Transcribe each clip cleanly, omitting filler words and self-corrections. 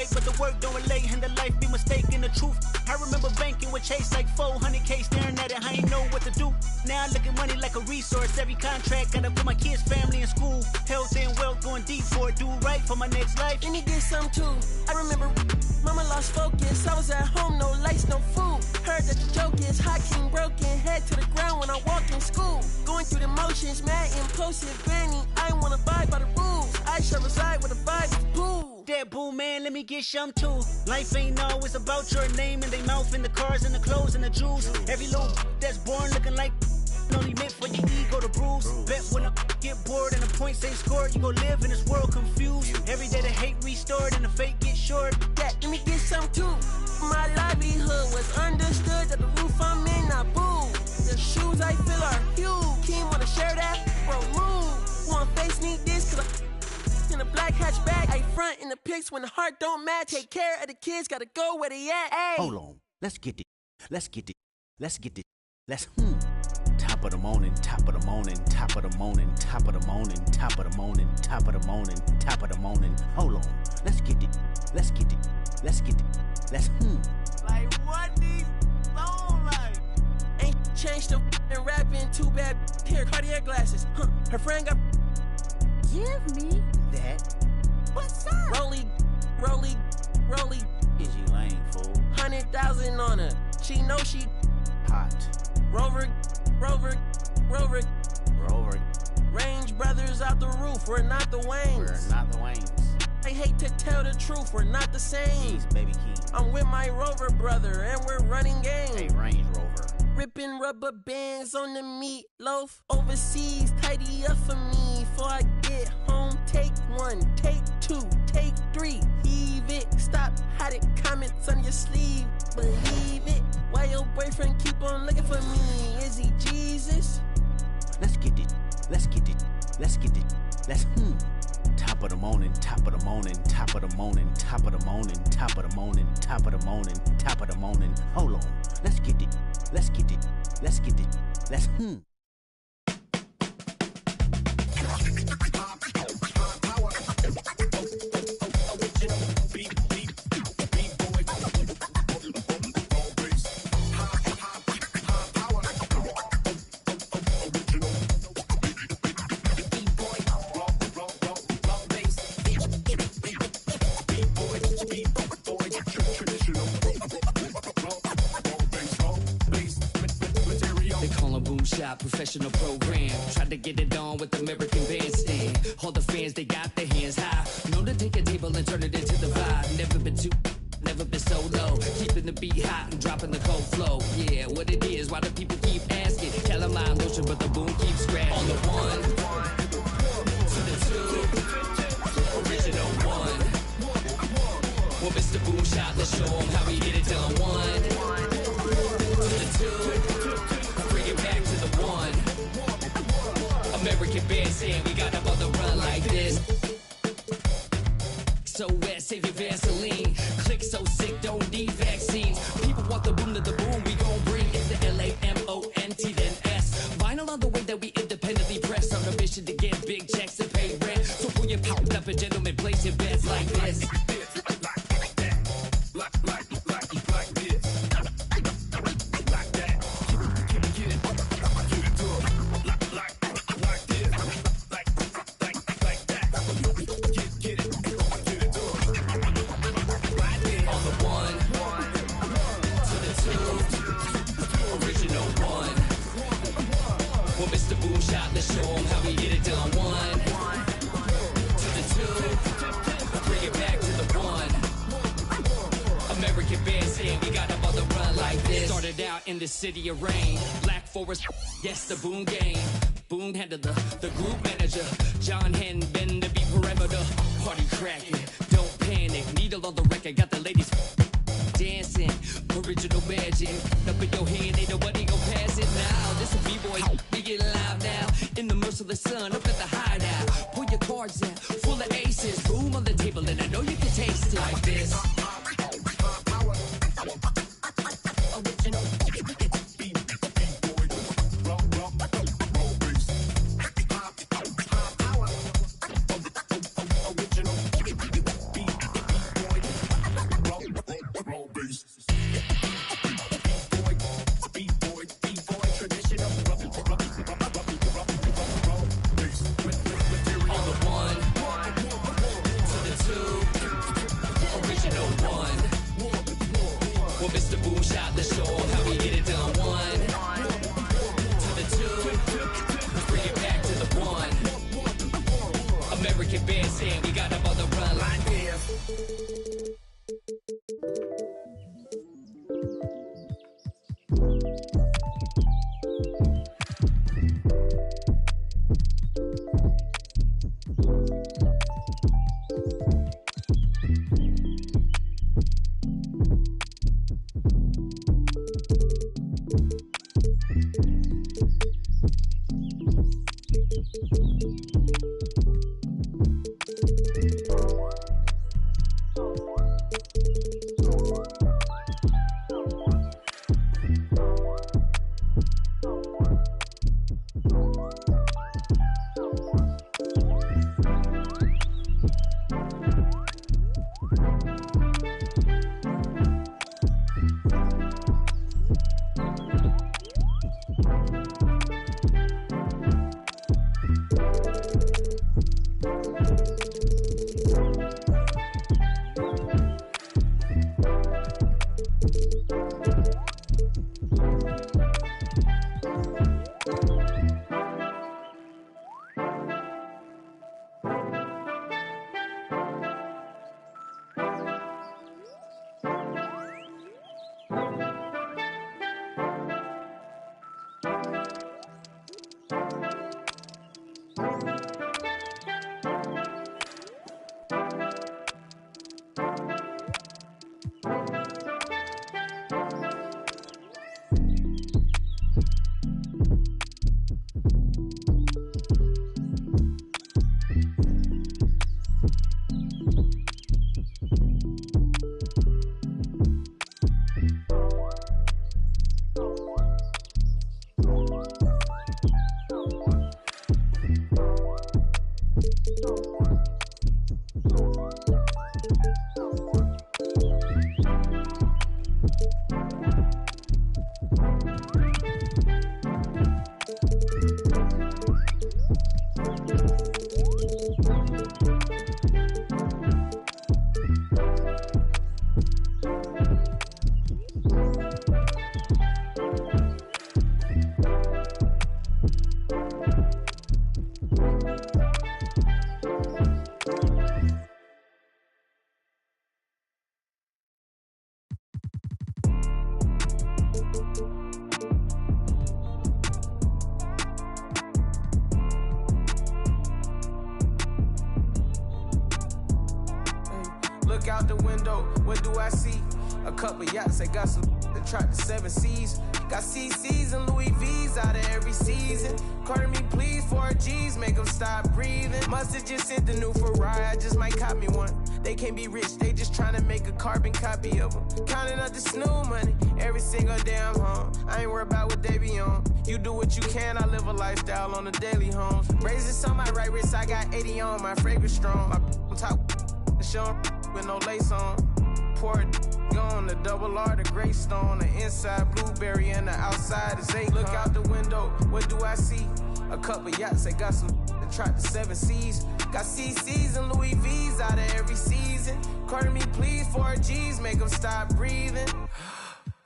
right, but the work don't relate, and the life be mistaken the truth. I remember banking with Chase like 400K, staring at it, I ain't know what to do. Now I look at money like a resource. Every contract gotta put my kids' family in school. Health and wealth going deep for it. Do right for my next life. Let me get some too. I remember mama lost focus. I was at home, no lights, no food. Heard that the joke is hot king broken. Head to the ground when I walk in school. Going through the motions, mad impulsive, granny. I wanna abide by the rules. I shall reside with the vibe is pool. That boo man, let me get some too. Life ain't always about your name and they mouth and the cars and the clothes and the jewels. Every little that's born looking like only meant for your ego to bruise. Bet when I get bored and the points ain't scored, you gon' live in this world confused. Every day the hate restored and the fake get short. That let me get some too. My livelihood was understood that the roof I'm in not boo. The shoes I feel are huge. King wanna share that? Bro, move. Wanna face need this cause I in a black hatchback. I front in the pics when the heart don't match. Take care of the kids, gotta go where they at. Ay. Hold on, let's get it. Let's get it. Let's get it. Let's Top of the morning, top of the morning, top of the morning, top of the morning, top of the morning, top of the morning, top of the morning. Hold on, let's get it. Let's get it. Let's get it. Let's Like what these long like? Ain't changed the and rapping too bad. Here, Cartier glasses. Her friend got. Give me that. What's up? Rolly. Is you lame, fool? 100,000 on her. She know she Hot. Rover. Range brothers out the roof. We're not the Waynes. We're not the Waynes. I hate to tell the truth. We're not the same. He's baby king. I'm with my Rover brother and we're running game. Hey, Range Rover. Ripping rubber bands on the meatloaf. Overseas, tidy up for me. Before I get home, take one, take two, take three. Heave it, stop, hide it, comments on your sleeve. Believe it. Why your boyfriend keep on looking for me? Is he Jesus? Let's get it. Let's get it. Let's get it. Let's Top of the morning, top of the morning, top of the morning, top of the morning, top of the morning, top of the morning, top of the morning. Hold on. Let's get it. Let's get it. Let's get it. Let's professional program. Tried to get it on with American Bandstand. All the fans, they got their hands high. Known to take a table and turn it into the vibe. Never been so low. Keeping the beat hot and dropping the cold flow. Yeah, what it is, why do people keep asking? Tell them I'm motion, but the boom keeps scratching. On the one, to the two, original one. Well, Mr. Boom Shot, let's show him how we get it done. One, to the two, bring it back to the one. American Bandstand, we got them on the run like this. So wet, save your Vaseline. Click so sick, don't need vaccines. People want the boom to the boom, we gon' bring it to LAMONT then S. Vinyl on the way that we independently press. On a mission to get big checks and pay rent. So pull your power up and gentlemen, place your bets like this. In the city of rain, Black Forest, yes, the Boom Game. Boom handled the group manager. John Henn, bend the beat perimeter. Party cracking, don't panic. Needle on the record, got the ladies dancing. Original magic, up in your hand, ain't nobody gon' pass it now. This a B-boy, we get live now. In the merciless sun, up at the hideout. Pull your cards out, full of aces. Boom on the table, and I know you can taste it like this. the show how we get it done. 1 to the 2, let's bring it back to the 1. American Bandstand, we got them on the run like this. Look out the window, what do I see? A couple yachts, I got some that tried the 7 seas. Got CCs and Louis V's out of every season. Carter me please, 4 G's, make them stop breathing. Must've just sent the new Ferrari, I just might cop me one. They can't be rich, they just trying to make a carbon copy of them. Counting up the snoo money, every single day I'm home. I ain't worried about what they be on. You do what you can, I live a lifestyle on the daily homes. Braces on my right wrist, I got 80 on, my fragrance strong. My top show with no lace on. Pour it on the double R, the gray stone. The inside blueberry and the outside is 8. Look out the window, what do I see? A couple yachts, they got some that tried the 7 seas. Got CCs and Louis V's out of every season. Carter me please, 4 G's, make them stop breathing.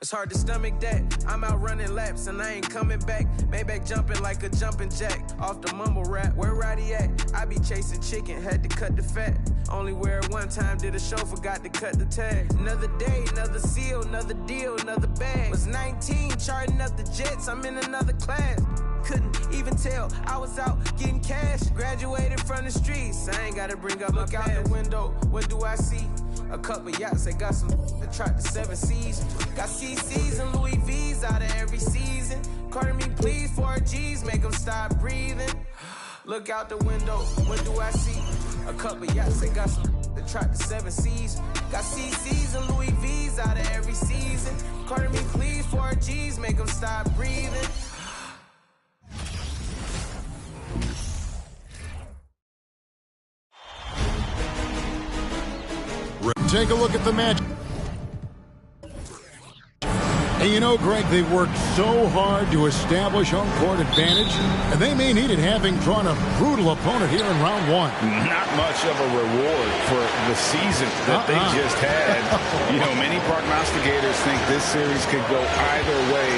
It's hard to stomach that. I'm out running laps and I ain't coming back. Maybach jumping like a jumping jack. Off the mumble rap, where Roddy at? I be chasing chicken, had to cut the fat. Only wear it one time, did a show, forgot to cut the tag. Another day, another seal, another deal, another bag. Was 19, charting up the jets, I'm in another class. Couldn't even tell, I was out getting cash. Graduated from the streets, I ain't gotta bring up my past. Look out the window, what do I see? A couple yachts, they got some that tried the 7 seas. Got CCs and Louis V's out of every season. Carter me please, 4 G's, make them stop breathing. Look out the window, what do I see? A couple yachts, they got some that tried the 7 seas. Got CCs and Louis V's out of every season. Carter me please, 4 G's, make them stop breathing. Take a look at the match. And you know, Greg, they've worked so hard to establish home court advantage, and they may need it having drawn a brutal opponent here in round one. Not much of a reward for the season that they just had. You know, many prognosticators think this series could go either way.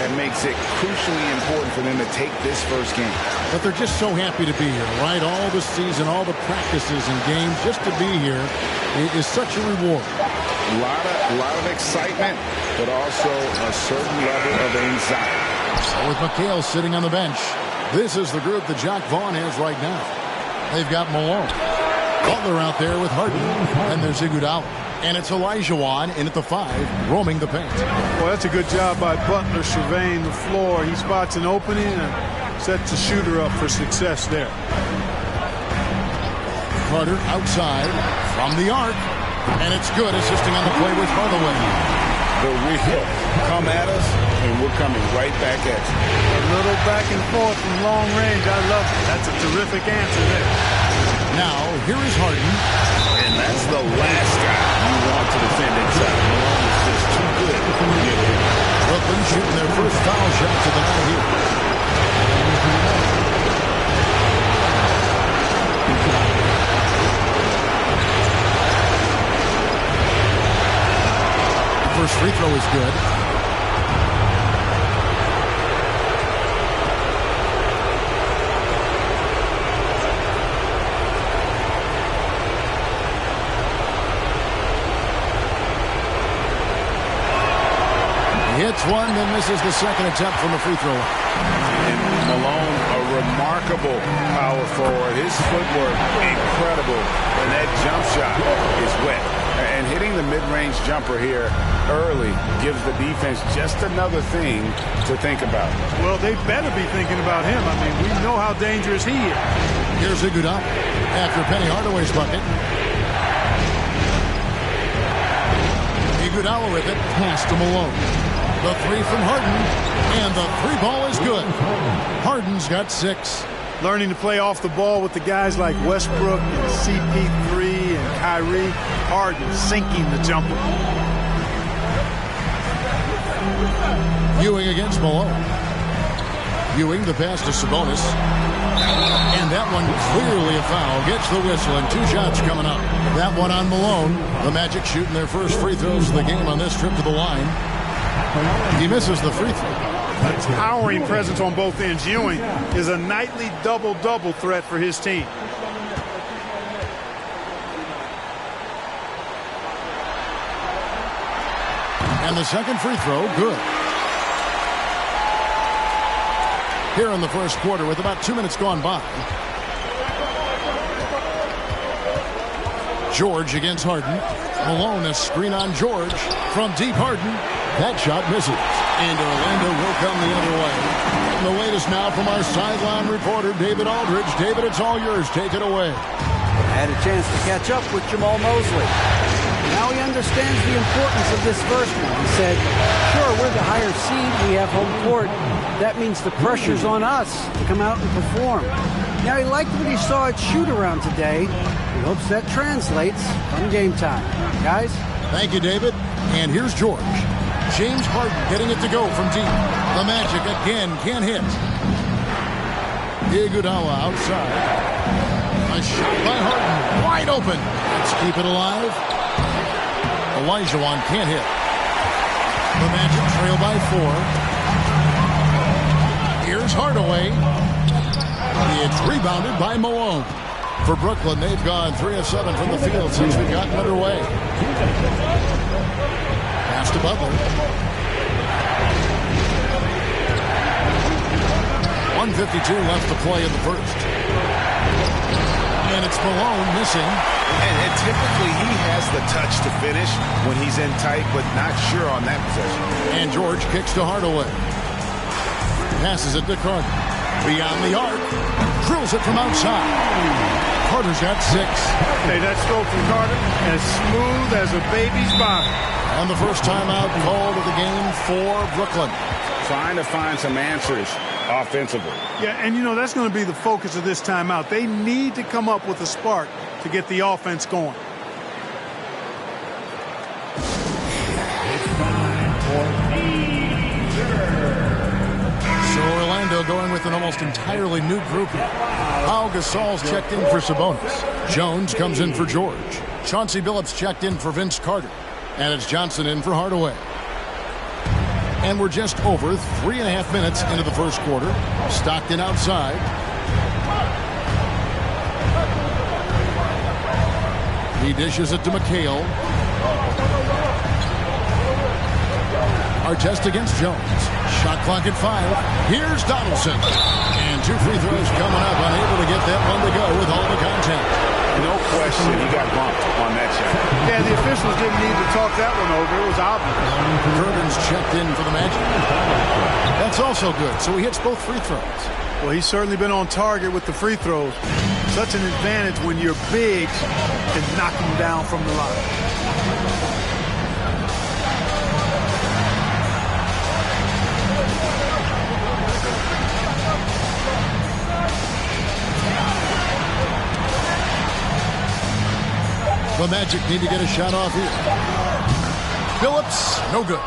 That makes it crucially important for them to take this first game. But they're just so happy to be here, right? All the season, all the practices and games, just to be here is such a reward. A lot of excitement, but also a certain level of anxiety. So with McHale sitting on the bench, this is the group that Jack Vaughn has right now. They've got Malone, Butler out there with Harden, and there's Iguodala. And it's Olajuwon in at the 5, roaming the paint. Well, that's a good job by Butler surveying the floor. He spots an opening and sets the shooter up for success there. Carter outside from the arc. And it's good, assisting on the play with Hardaway. The wheel come at us, and we're coming right back at you. A little back and forth from long range. I love it. That's a terrific answer there. Now, here is Harden. And that's the last guy you want to defend inside. Malone is just too good to get it. Brooklyn shooting their first foul shot to the night here. First free throw is good. He hits one, then misses the second attempt from the free throw. And Malone, a remarkable power forward. His footwork, incredible. And that jump shot is wet. And hitting the mid-range jumper here early gives the defense just another thing to think about. Well, they better be thinking about him. I mean, we know how dangerous he is. Here's Iguodala after Penny Hardaway's bucket. Iguodala with it, pass to Malone. The 3 from Harden, and the 3 ball is good. Harden's got 6. Learning to play off the ball with the guys like Westbrook and CP3 and Kyrie. Harden sinking the jumper. Ewing against Malone. Ewing the pass to Sabonis. And that one clearly a foul. Gets the whistle and 2 shots coming up. That one on Malone. The Magic shooting their first free throws of the game on this trip to the line. He misses the free throw. A towering presence on both ends. Ewing is a nightly double-double threat for his team. And the second free throw, good. Here in the first quarter with about 2 minutes gone by. George against Harden. Malone, a screen on George. From deep, Harden. That shot misses. And Orlando will come the other way. And the latest now from our sideline reporter, David Aldridge. David, it's all yours. Take it away. I had a chance to catch up with Jamal Mosley. Now he understands the importance of this first one. He said, sure, we're the higher seed. We have home court. That means the pressure's on us to come out and perform. Now, he liked what he saw at shoot-around today. He hopes that translates come game time. Guys? Thank you, David. And here's George. James Harden getting it to go from deep. The Magic again can't hit. Iguodala outside. A shot by Harden. Wide open. Let's keep it alive. Olajuwon can't hit. The Magic trail by 4. Here's Hardaway. It's rebounded by Malone. For Brooklyn, they've gone 3 of 7 from the field since we've gotten underway. Pass to Butler. 1:52 left to play in the first. And it's Malone missing. And typically he has the touch to finish when he's in tight, but not sure on that possession. And George kicks to Hardaway. Passes it to Carter. Beyond the arc. Drills it from outside. Carter's got 6. Hey, that stroke from Carter, as smooth as a baby's body. And the first timeout called of the game for Brooklyn. Trying to find some answers offensively. Yeah, and you know, that's going to be the focus of this timeout. They need to come up with a spark to get the offense going. So Orlando going with an almost entirely new group here. Pau Gasol's checked in for Sabonis. Jones comes in for George. Chauncey Billups checked in for Vince Carter. And it's Johnson in for Hardaway. And we're just over 3.5 minutes into the first quarter. Stockton outside. He dishes it to McHale. Artest against Jones. Shot clock at 5. Here's Donaldson. And 2 free throws coming up. Unable to get that one to go with all the contact. No question, he got bumped on that shot. Yeah, the officials didn't need to talk that one over. It was obvious. Durbin's checked in for the Magic. That's also good. So he hits both free throws. Well, he's certainly been on target with the free throws. Such an advantage when you're big and knock him down from the line. The Magic need to get a shot off here. Phillips, no good.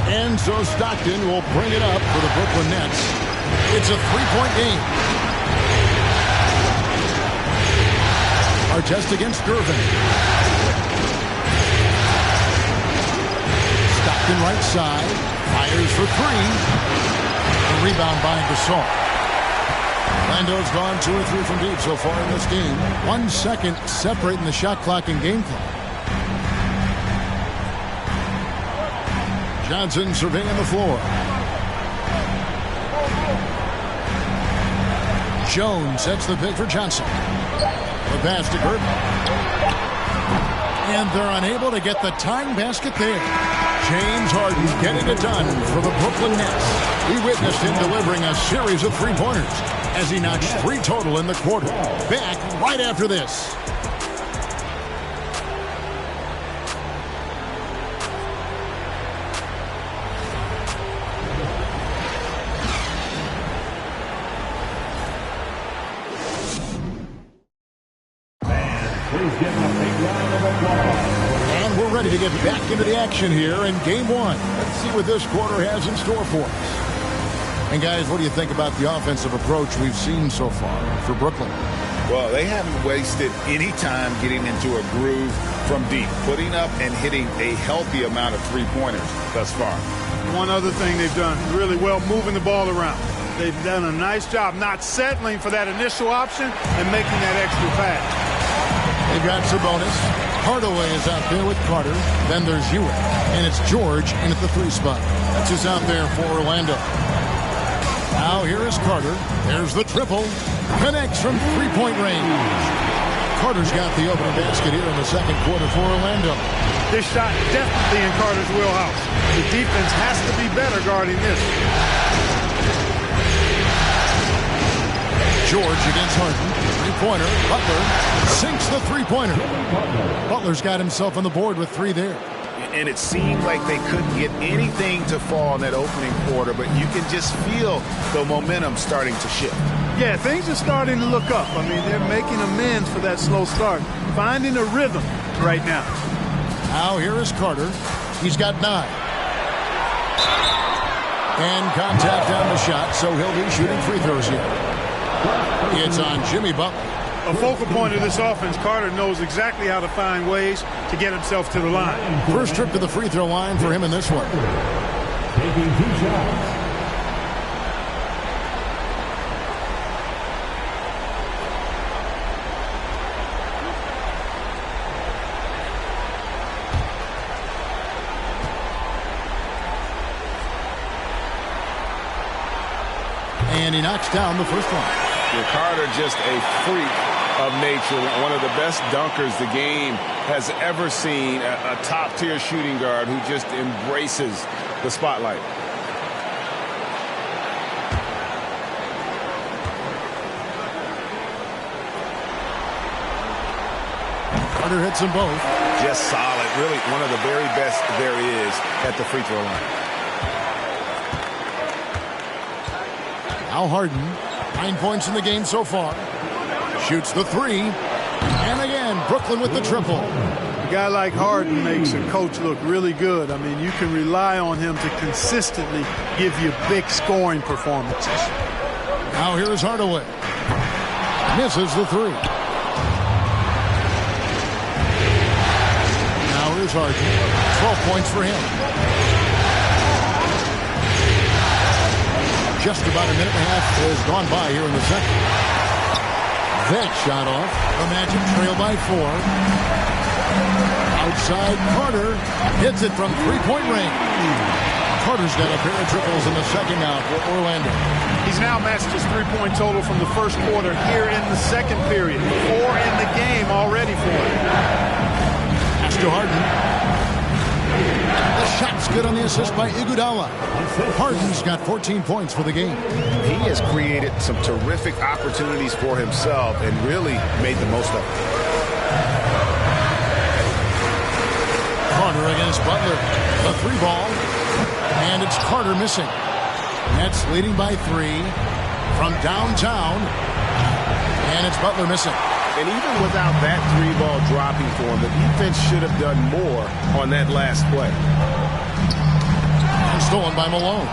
And so Stockton will bring it up for the Brooklyn Nets. It's a 3-point game. Artest against Gervin. Stockton right side. Fires for 3. A rebound by Gasol. Orlando's gone 2 or 3 from deep so far in this game. 1 second separating the shot clock and game clock. Johnson surveying the floor. Jones sets the pick for Johnson. The pass to Gervin. And they're unable to get the tying basket there. James Harden getting it done for the Brooklyn Nets. We witnessed him delivering a series of three-pointers as he knocks 3 total in the quarter. Back right after this. And we're ready to get back into the action here in Game 1. Let's see what this quarter has in store for us. And guys, what do you think about the offensive approach we've seen so far for Brooklyn? Well, they haven't wasted any time getting into a groove from deep, putting up and hitting a healthy amount of three-pointers thus far. One other thing they've done really well, moving the ball around. They've done a nice job not settling for that initial option and making that extra pass. They've got Sabonis. Hardaway is out there with Carter. Then there's Ewing. And it's George in at the 3 spot. That's who's out there for Orlando. Now here is Carter. There's the triple. Connects from 3-point range. Carter's got the opening basket here in the second quarter for Orlando. This shot definitely in Carter's wheelhouse. The defense has to be better guarding this. George against Harden. 3-pointer. Butler sinks the 3-pointer. Butler's got himself on the board with 3 there. And it seemed like they couldn't get anything to fall in that opening quarter, but you can just feel the momentum starting to shift. Yeah, things are starting to look up. I mean, they're making amends for that slow start. Finding a rhythm right now. Now here is Carter. He's got 9. And contact on the shot, so he'll be shooting free throws here. It's on Jimmy Butler. A focal point of this offense, Carter knows exactly how to find ways to get himself to the line. First trip to the free throw line for him in this one. Taking 2 shots. And he knocks down the first one. Carter just a freak of nature, one of the best dunkers the game has ever seen, a top-tier shooting guard who just embraces the spotlight. Carter hits them both. Just solid, really one of the very best there is at the free throw line. Now Harden, 9 points in the game so far. Shoots the 3. And again, Brooklyn with the triple. A guy like Harden makes a coach look really good. I mean, you can rely on him to consistently give you big scoring performances. Now here's Hardaway. Misses the three. Now here's Harden. 12 points for him. Just about a minute and a half has gone by here in the second. That shot off. The Magic trail by 4. Outside, Carter hits it from three-point range. Carter's got a pair of triples in the second now for Orlando. He's now matched his three-point total from the first quarter here in the second period. 4 in the game already for him. Pass to Harden. The shot's good on the assist by Iguodala. Harden's got 14 points for the game. He has created some terrific opportunities for himself and really made the most of it. Carter against Butler. The three ball. And it's Carter missing. Nets leading by 3 from downtown. And it's Butler missing. And even without that three ball dropping for him, the defense should have done more on that last play. And stolen by Malone.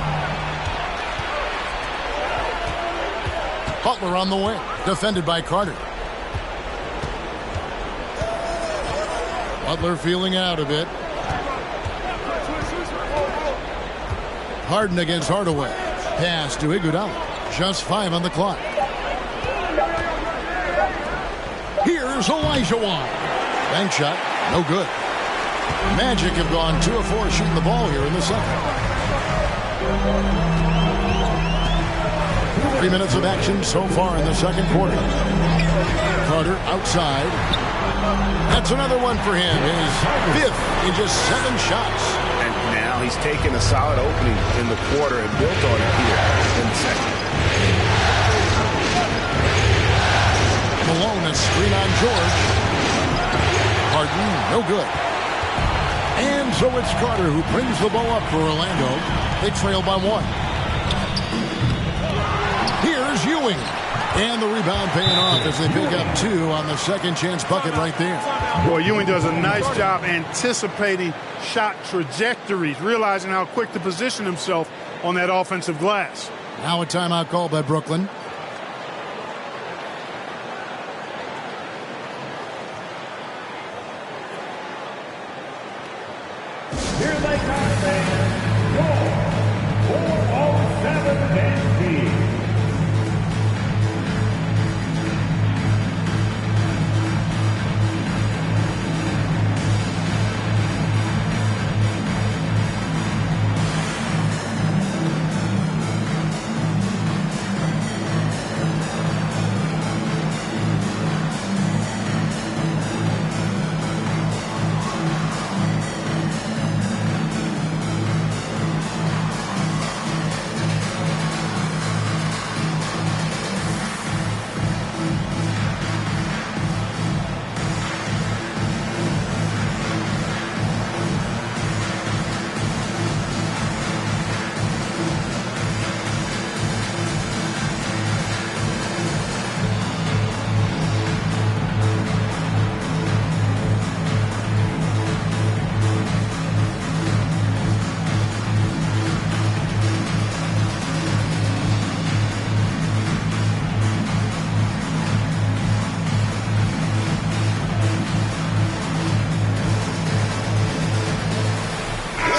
Butler on the wing. Defended by Carter. Butler feeling out a bit. Harden against Hardaway. Pass to Iguodala. Just 5 on the clock. Here's Elijah Wan. Bank shot. No good. Magic have gone 2 of 4 shooting the ball here in the second. 3 minutes of action so far in the second quarter. Carter outside. That's another one for him. His 5th in just 7 shots. And now he's taken a solid opening in the quarter and built on it here in the second. Malone, a screen on George. Harden, no good. And so it's Carter who brings the ball up for Orlando. They trail by 1. Here's Ewing. And the rebound paying off as they pick up 2 on the second chance bucket right there. Boy, Ewing does a nice job anticipating shot trajectories, realizing how quick to position himself on that offensive glass. Now a timeout call by Brooklyn. Here they come, your 407 team.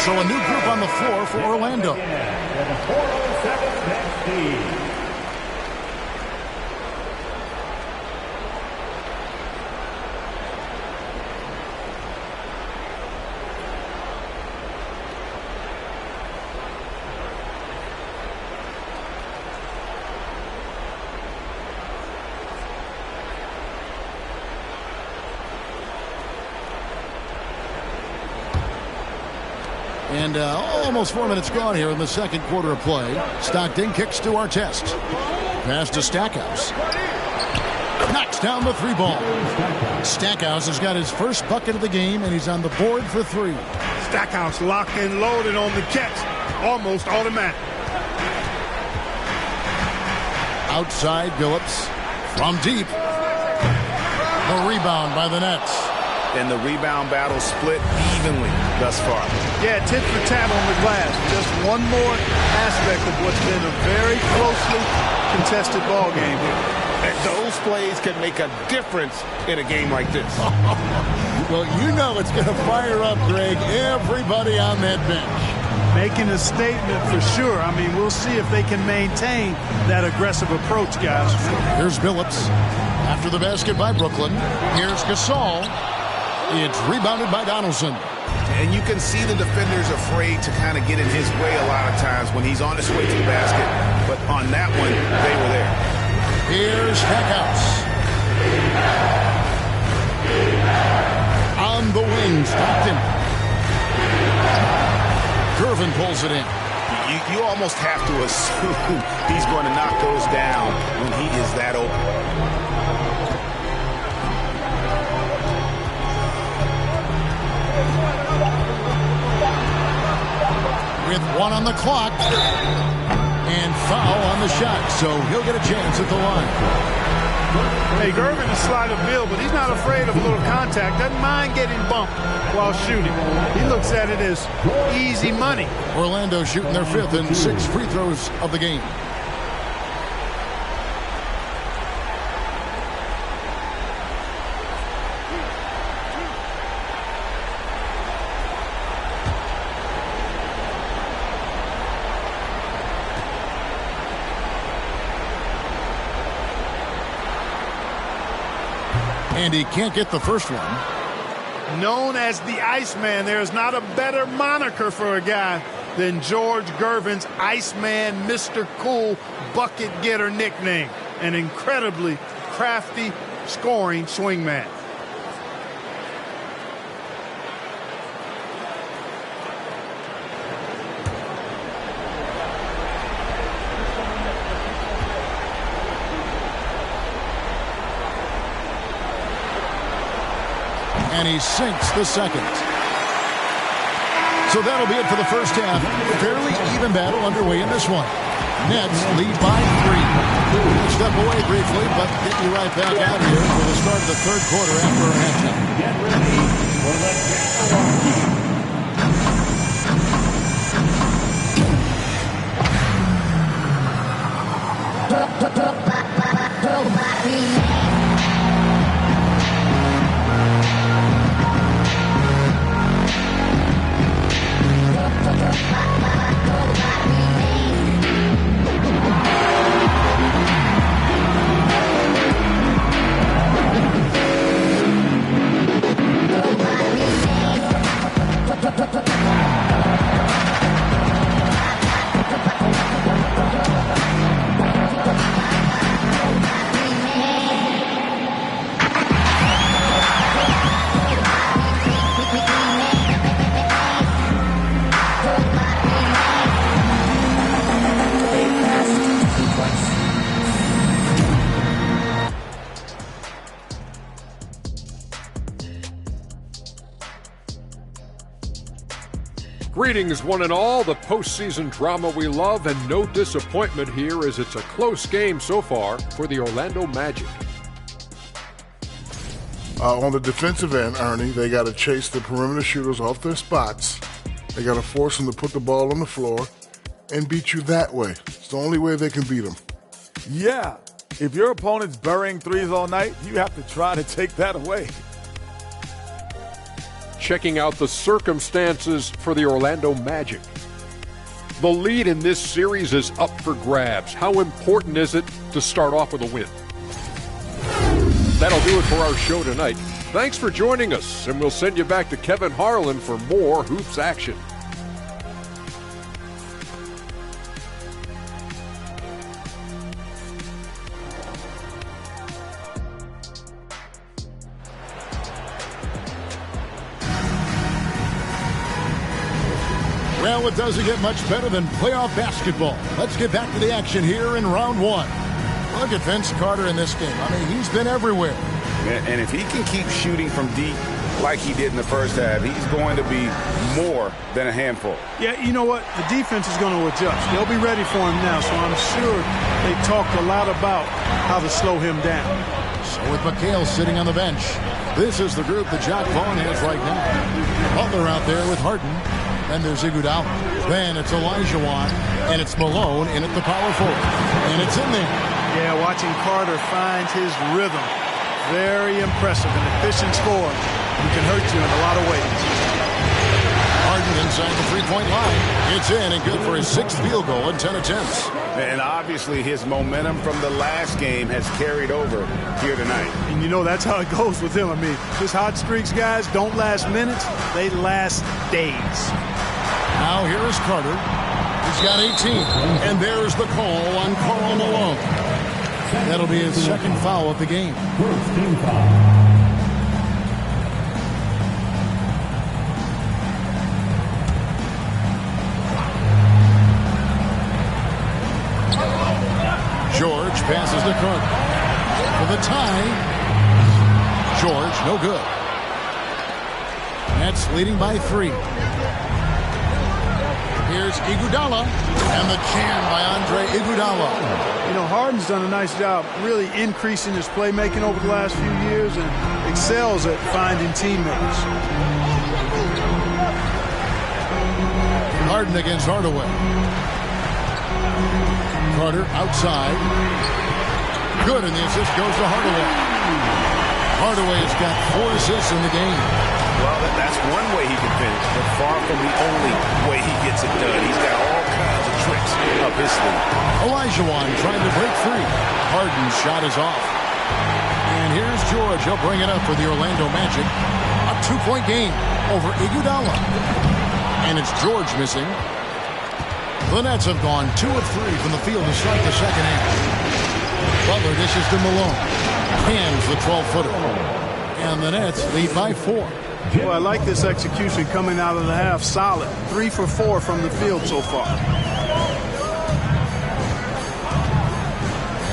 So a new group on the floor for Orlando. The 407 team. And almost 4 minutes gone here in the second quarter of play. Stockton kicks to Artest. Pass to Stackhouse. Knocks down the 3 ball. Stackhouse has got his first bucket of the game, and he's on the board for 3. Stackhouse locked and loaded on the catch. Almost automatic. Outside, Billups. From deep. The rebound by the Nets. and the rebound battle split evenly thus far. Yeah, tit for tat on the glass. Just one more aspect of what's been a very closely contested ball game here. And those plays can make a difference in a game like this. Well, you know it's going to fire up, Greg, everybody on that bench. Making a statement for sure. I mean, we'll see if they can maintain that aggressive approach, guys. Here's Billups. After the basket by Brooklyn. Here's Gasol. It's rebounded by Donaldson. And you can see the defenders afraid to kind of get in his way a lot of times when he's on his way to the basket. But on that one, they were there. Here's Stackhouse. On the wing, Stockton. Gervin pulls it in. You almost have to assume he's going to knock those down when he is that open. With 1 on the clock. And foul on the shot, so he'll get a chance at the line. Hey, Gervin is slight of build, but he's not afraid of a little contact. Doesn't mind getting bumped while shooting. He looks at it as easy money. Orlando shooting their 5th and 6 free throws of the game. And he can't get the first one. Known as the Iceman, there is not a better moniker for a guy than George Gervin's Iceman, Mr. Cool bucket getter nickname. An incredibly crafty scoring swingman. And he sinks the second. So that'll be it for the first half. Fairly even battle underway in this one. Nets lead by 3. We'll step away briefly, but get you right back out here for the start of the third quarter after our halftime. Get ready for the Greetings, one and all. The postseason drama we love, and no disappointment here as it's a close game so far for the Orlando Magic. On the defensive end, Ernie, they got to chase the perimeter shooters off their spots. They got to force them to put the ball on the floor and beat you that way. It's the only way they can beat them. Yeah. If your opponent's burying threes all night, you have to try to take that away. Checking out the circumstances for the Orlando Magic. The lead in this series is up for grabs. How important is it to start off with a win? That'll do it for our show tonight. Thanks for joining us, and we'll send you back to Kevin Harlan for more Hoops action. Well, it doesn't get much better than playoff basketball. Let's get back to the action here in round 1. Look at Vince Carter in this game. I mean, he's been everywhere. And if he can keep shooting from deep like he did in the first half, he's going to be more than a handful. Yeah, you know what? The defense is going to adjust. They'll be ready for him now, so I'm sure they talked a lot about how to slow him down. So with McHale sitting on the bench, this is the group that Jacque Vaughn has right now. Butler out there with Harden. Then there's Iguodala. Then it's Olajuwon. And it's Malone in at the power forward. And it's in there. Yeah, watching Carter find his rhythm. Very impressive. An efficient scorer who can hurt you in a lot of ways. Harden inside the three-point line. It's in and good for his 6th field goal in 10 attempts. And obviously his momentum from the last game has carried over here tonight. And you know that's how it goes with him. I mean, his hot streaks, guys, don't last minutes. They last days. Now here is Carter. He's got 18. And there's the call on Karl Malone. That'll be his 2nd foul of the game. First team foul. George passes to Carter. For the tie. George, no good. Nets leading by 3. Here's Iguodala. And the jam by Andre Iguodala. You know, Harden's done a nice job really increasing his playmaking over the last few years and excels at finding teammates. Harden against Hardaway. Carter outside. Good, and the assist goes to Hardaway. Hardaway has got 4 assists in the game. Well, that's one way he can finish, but far from the only way he gets it done. He's got all kinds of tricks up his sleeve. Olajuwon trying to break free. Harden's shot is off. And here's George. He'll bring it up for the Orlando Magic. A 2-point game over Iguodala. And it's George missing. The Nets have gone 2 of 3 from the field to start the second half. Butler dishes to Malone. Hands the 12-footer. And the Nets lead by 4. Well, I like this execution coming out of the half. Solid. 3 for 4 from the field so far.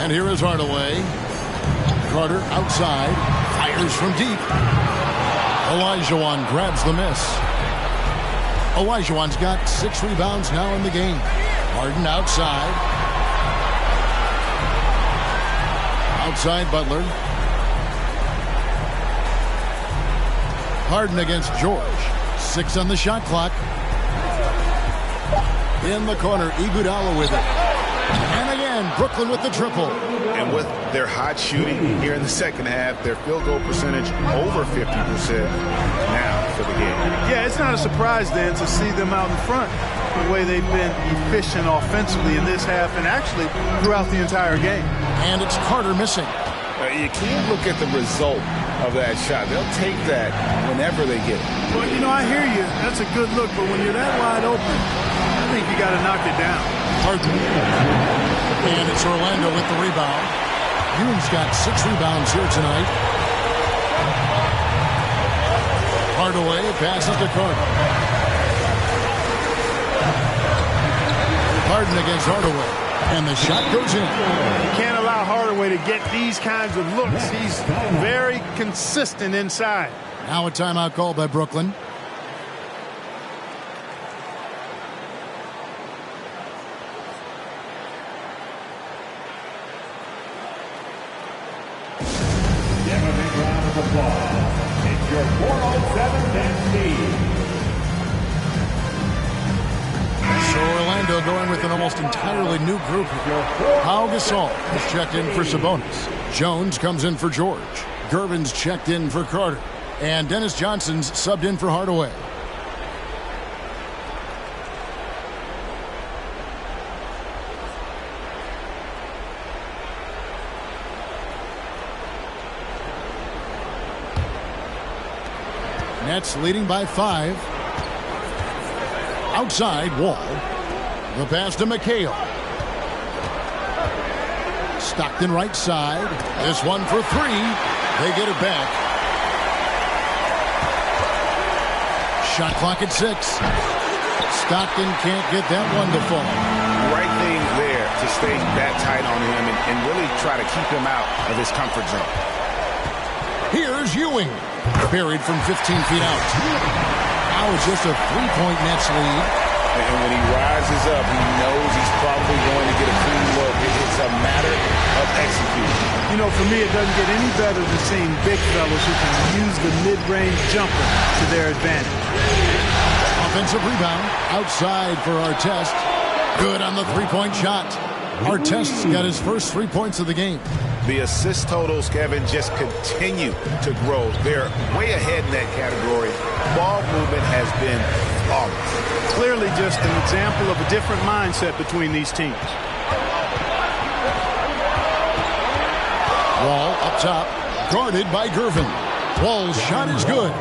And here is Hardaway. Carter outside. Fires from deep. Olajuwon grabs the miss. Olajuwon's got 6 rebounds now in the game. Harden outside. Outside Butler. Harden against George. 6 on the shot clock. In the corner, Iguodala with it. And again, Brooklyn with the triple. And with their hot shooting here in the second half, their field goal percentage over 50% now for the game. Yeah, it's not a surprise then to see them out in front the way they've been efficient offensively in this half and actually throughout the entire game. And it's Carter missing. You can't look at the result of that shot. They'll take that whenever they get it. Well, you know, I hear you. That's a good look, but when you're that wide open, I think you got to knock it down. Harden. And it's Orlando with the rebound. Ewing's got 6 rebounds here tonight. Hardaway passes to Carter. Harden against Hardaway. And the shot goes in. You can't allow Hardaway to get these kinds of looks. He's very consistent inside. Now a timeout called by Brooklyn. Give a big round of applause. It's your 407 Nets team. So Orlando going with an almost entirely new group. Pau Gasol is checked in for Sabonis. Jones comes in for George. Gervin's checked in for Carter. And Dennis Johnson's subbed in for Hardaway. Nets leading by 5. Outside, Wall. The pass to McHale. Stockton right side. This one for 3. They get it back. Shot clock at 6. Stockton can't get that one to fall. Right thing there to stay that tight on him and really try to keep him out of his comfort zone. Here's Ewing. Buried from 15 feet out. Now it's just a 3-point Nets lead. And when he rises up, he knows he's probably going to get a clean look. It's a matter of executing. You know, for me, it doesn't get any better than seeing big fellas who can use the mid-range jumper to their advantage. Offensive rebound outside for Artest. Good on the three-point shot. Artest's got his first 3 points of the game. The assist totals, Kevin, just continue to grow. They're way ahead in that category. Ball movement has been flawless. Clearly just an example of a different mindset between these teams. Wall up top, guarded by Gervin. Wall's shot is good.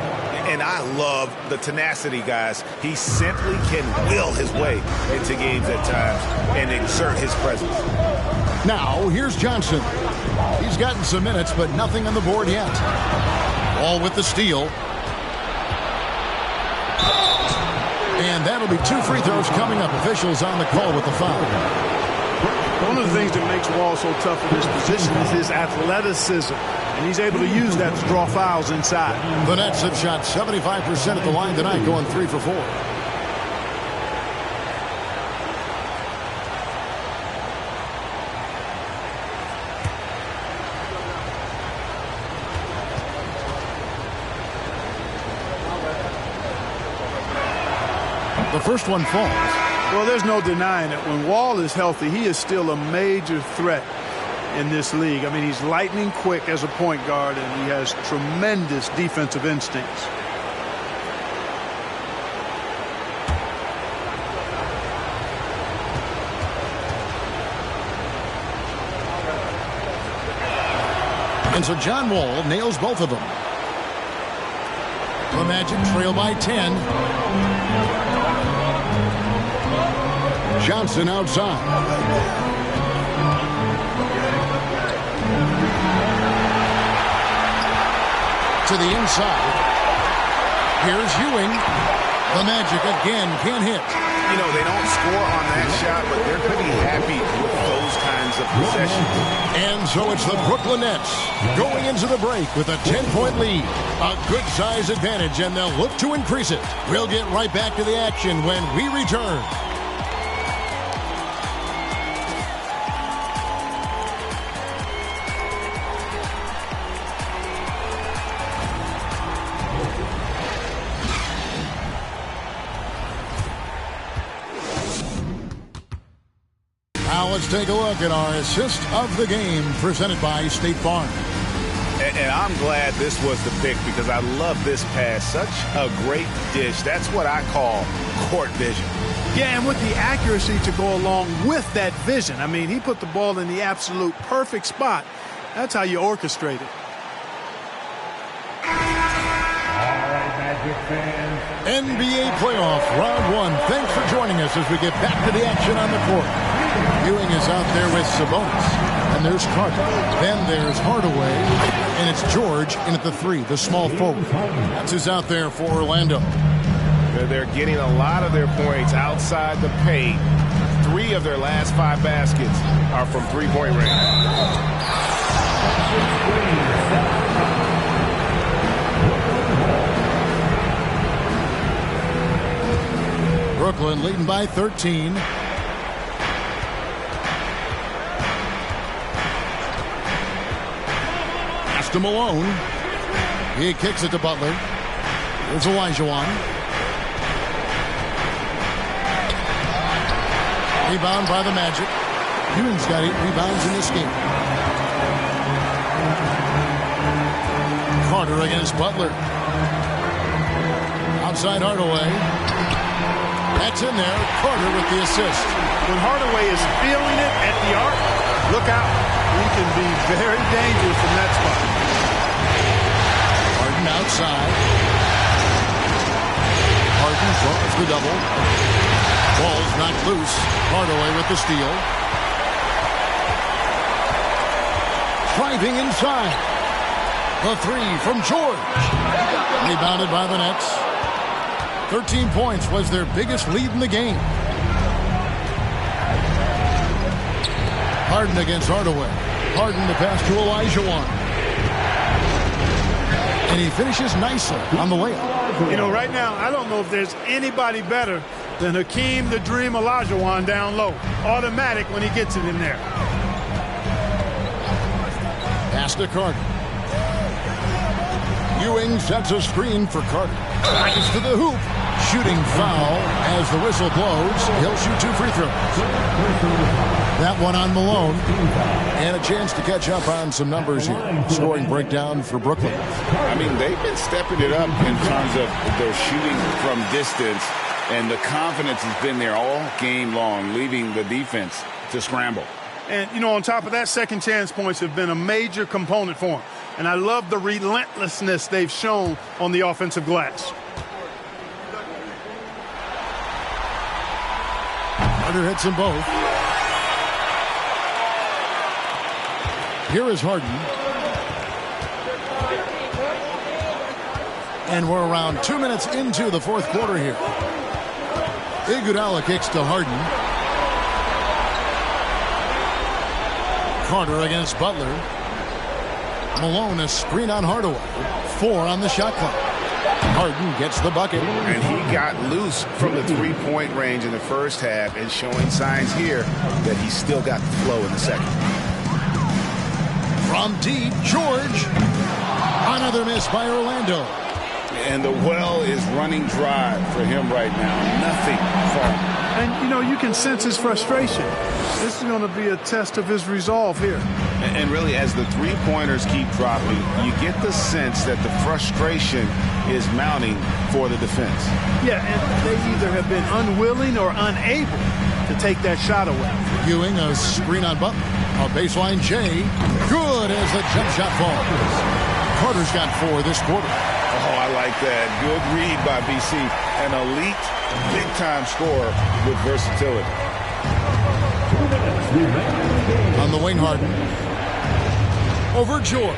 And I love the tenacity, guys. He simply can will his way into games at times and exert his presence. Now, here's Johnson. He's gotten some minutes, but nothing on the board yet. Wall with the steal. And that'll be 2 free throws coming up. Officials on the call with the foul. One of the things that makes Wall so tough in this position is his athleticism. And he's able to use that to draw fouls inside. The Nets have shot 75% at the line tonight, going 3 for 4. The first one falls. Well, there's no denying it. When Wall is healthy, he is still a major threat in this league. I mean, he's lightning quick as a point guard, and he has tremendous defensive instincts. And so John Wall nails both of them. The Magic trail by 10. Johnson outside. To the inside. Here's Ewing. The Magic again can't hit. You know, they don't score on that shot, but they're pretty happy with those kinds of possessions. And so it's the Brooklyn Nets going into the break with a 10-point lead. A good size advantage, and they'll look to increase it. We'll get right back to the action when we return. Let's take a look at our assist of the game presented by State Farm. And I'm glad this was the pick because I love this pass. Such a great dish. That's what I call court vision. Yeah, and with the accuracy to go along with that vision. I mean, he put the ball in the absolute perfect spot. That's how you orchestrate it. NBA playoff round 1. Thanks for joining us as we get back to the action on the court. Ewing is out there with Sabonis. And there's Carter. Then there's Hardaway. And it's George in at the 3, the small forward. That's who's out there for Orlando. They're getting a lot of their points outside the paint. 3 of their last 5 baskets are from three-point range. Brooklyn leading by 13. Pass to Malone. He kicks it to Butler. Here's Olajuwon. Rebound by the Magic. Ewing's got 8 rebounds in this game. Carter against Butler. Outside Hardaway. That's in there. Carter with the assist. When Hardaway is feeling it at the arc, look out. He can be very dangerous from that spot. Harden outside. Harden draws the double. Ball's knocked loose. Hardaway with the steal. Driving inside. The 3 from George. Rebounded by the Nets. 13 points was their biggest lead in the game. Harden against Hardaway. Harden to pass to Olajuwon. And he finishes nicely on the layup. You know, right now, I don't know if there's anybody better Then Hakeem the Dream Olajuwon down low. Automatic when he gets it in there. Pass to Carter. Ewing sets a screen for Carter. Drives to the hoop. Shooting foul as the whistle blows. He'll shoot 2 free throws. That one on Malone. And a chance to catch up on some numbers here. Scoring breakdown for Brooklyn. I mean, they've been stepping it up in terms of their shooting from distance. And the confidence has been there all game long, leaving the defense to scramble. And, you know, on top of that, second chance points have been a major component for them. And I love the relentlessness they've shown on the offensive glass. Carter hits them both. Here is Harden. And we're around 2 minutes into the fourth quarter here. Iguodala kicks to Harden. Carter against Butler. Malone, a screen on Hardaway. 4 on the shot clock. Harden gets the bucket. And he got loose from the three-point range in the first half and showing signs here that he's still got the flow in the second. From deep, George. Another miss by Orlando. And the well is running dry for him right now. Nothing falling. And, you know, you can sense his frustration. This is going to be a test of his resolve here. And really, as the three-pointers keep dropping, you get the sense that the frustration is mounting for the defense. Yeah, and they either have been unwilling or unable to take that shot away. Ewing, a screen on Butler. A baseline J. Good as the jump shot falls. Carter's got 4 this quarter. Oh, I like that. Good read by BC. An elite, big-time scorer with versatility. On the wing, Harden. Over George.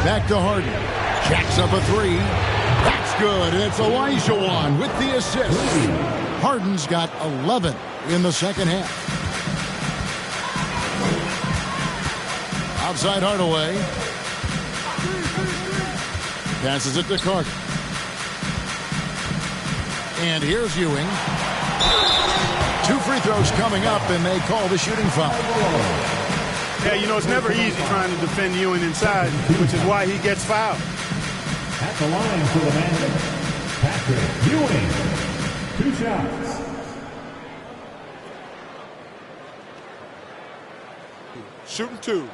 Back to Harden. Jacks up a 3. That's good. And it's Olajuwon with the assist. Harden's got 11 in the second half. Outside Hardaway. Passes it to Carter. And here's Ewing. 2 free throws coming up, and they call the shooting foul. Yeah, you know, it's never easy trying to defend Ewing inside, which is why he gets fouled. At the line for the Madden, Patrick Ewing. 2 shots. Shooting 2.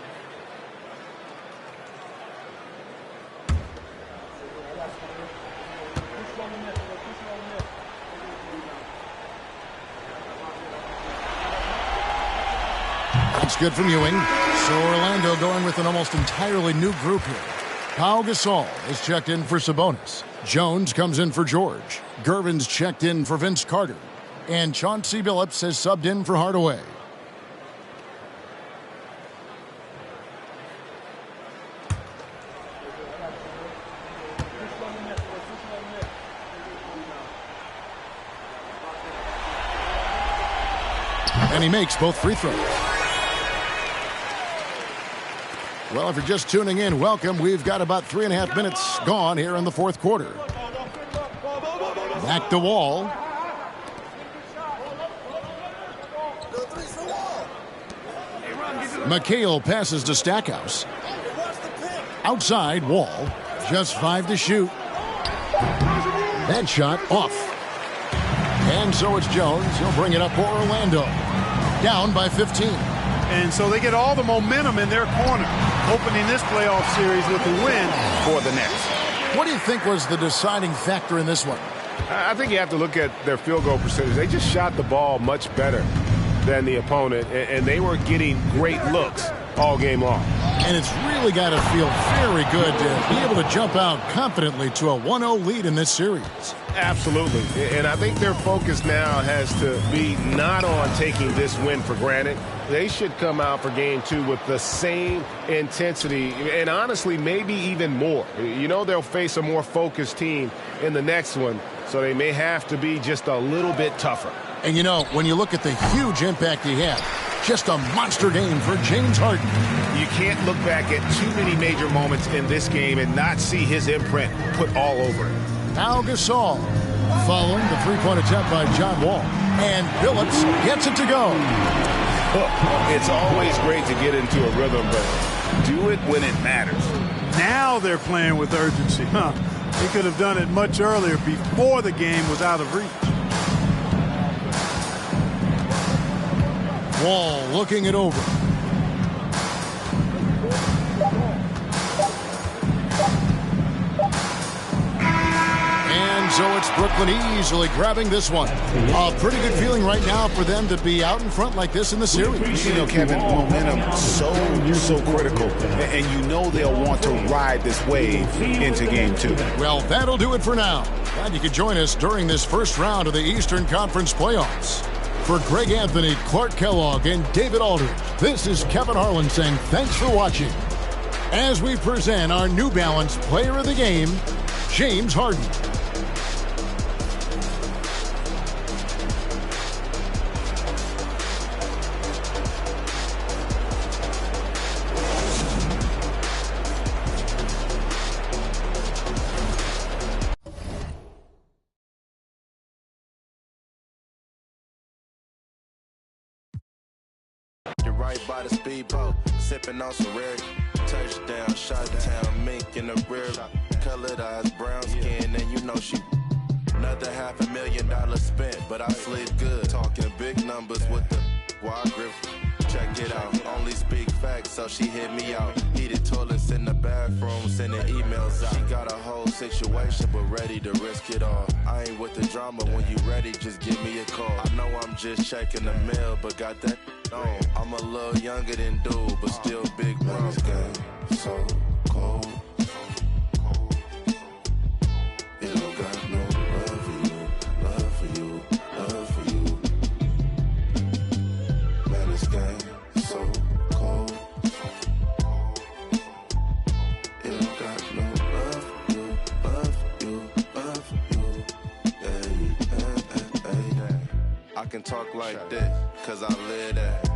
That's good from Ewing. So Orlando going with an almost entirely new group here. Pau Gasol is checked in for Sabonis. Jones comes in for George. Gervin's checked in for Vince Carter. And Chauncey Billups has subbed in for Hardaway. And he makes both free throws. Well, if you're just tuning in, welcome. We've got about 3.5 minutes gone here in the fourth quarter. Back to Wall. McHale passes to Stackhouse. Outside, Wall. Just 5 to shoot. That shot off. And so it's Jones. He'll bring it up for Orlando. Down by 15. And so they get all the momentum in their corner, opening this playoff series with a win for the Nets. What do you think was the deciding factor in this one? I think you have to look at their field goal percentage. They just shot the ball much better than the opponent, and they were getting great looks all game long. And it's really got to feel very good to be able to jump out confidently to a 1-0 lead in this series. Absolutely. And I think their focus now has to be not on taking this win for granted. They should come out for game 2 with the same intensity and honestly maybe even more. You know, they'll face a more focused team in the next one, so they may have to be just a little bit tougher. And you know, when you look at the huge impact he had, just a monster game for James Harden. You can't look back at too many major moments in this game and not see his imprint put all over it. Now Gasol following the three-point attempt by John Wall. And Phillips gets it to go. It's always great to get into a rhythm, but do it when it matters. Now they're playing with urgency. They could have done it much earlier before the game was out of reach. Wall looking it over. And so it's Brooklyn easily grabbing this one. A pretty good feeling right now for them to be out in front like this in the series. You know, Kevin, momentum so critical, and you know they'll want to ride this wave into game 2. Well, that'll do it for now. Glad you could join us during this first round of the Eastern Conference playoffs. For Greg Anthony, Clark Kellogg, and David Aldridge, this is Kevin Harlan saying thanks for watching. As we present our New Balance Player of the Game, James Harden. Right by the speedboat, sipping on some rare. Touchdown, shot town, mink in the rear. Colored eyes, brown skin, and you know she. Another $500,000 spent, but I slid good. Talking big numbers with the wide grip. Check it out, only speak facts, so she hit me out. Heated toilets in the bathroom, sending emails out. She got a whole situation, but ready to risk it all. I ain't with the drama, when you ready, just give me a call. I know I'm just checking the mail, but got that on. I'm a little younger than dude, but still big bro. This game so cold. It don't got no love for you, love for you, love for you. Man, this game so cold. It don't got no love for you, love for you, love for you. Hey, hey, hey, hey. I can talk like this, cause I live that.